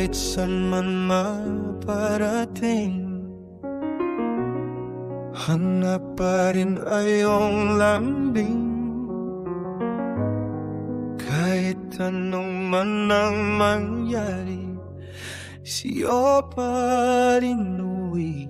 Kahit san man maparating, hanap pa rin ayong lambing. Kahit anong man ang mangyari, siya pa rin uwi.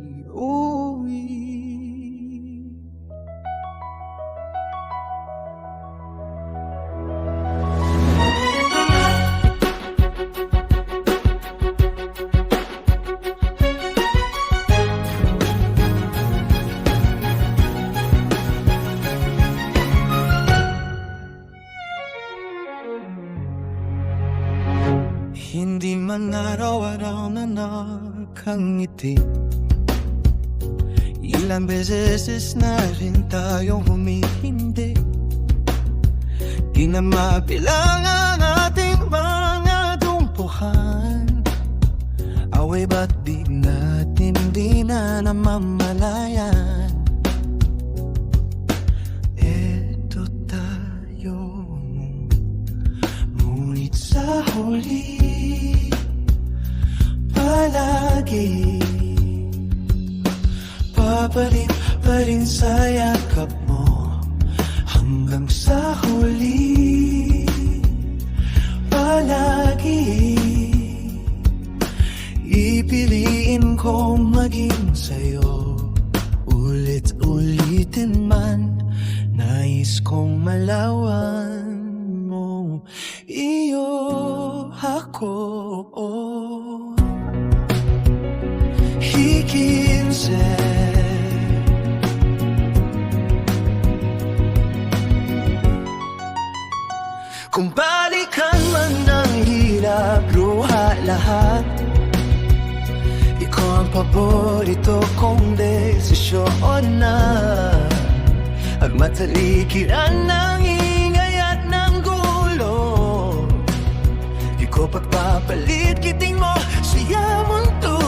Hindi man araw-araw na nakangiti, ilang beses na rin tayong humihindi. Di na mabilang ang ating mga dumpuhan. Away ba't di natin di na namamalayan? Eto tayo, ngunit sa huli palagi papalit pa rin sa yakap mo. Hanggang sa huli palagi ipiliin kong maging sa'yo. Ulit-ulitin man nais kong malawan mo. Iyo ako, hikinse. Kung balikan man ng hirap, luha lahat, ikaw ang paborito kong desisyon na. At matalikiran ng ingay at ng gulo, di ko pagpapalit kiting mo siya mundo.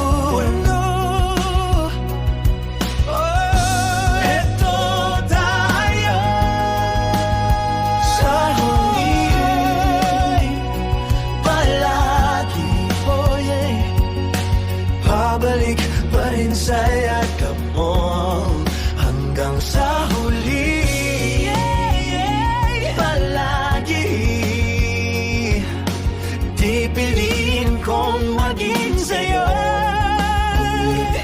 Balik pa rin sa yakap mo hanggang sa huli. Palagi di piliin kong maging sa'yo.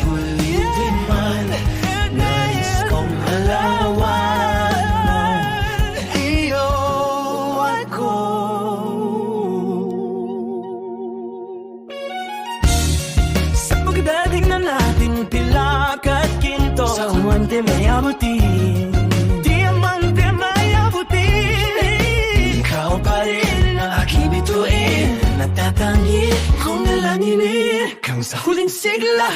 Ulit-ulitin man nais kong malawan mo. Iyo ako. Dating na natin tilak at ginto, sa umante may abutin, diamante may abutin. Ikaw pa rin ang aking bituin, natatangi kong nalanginin hanggang sa huling sigla.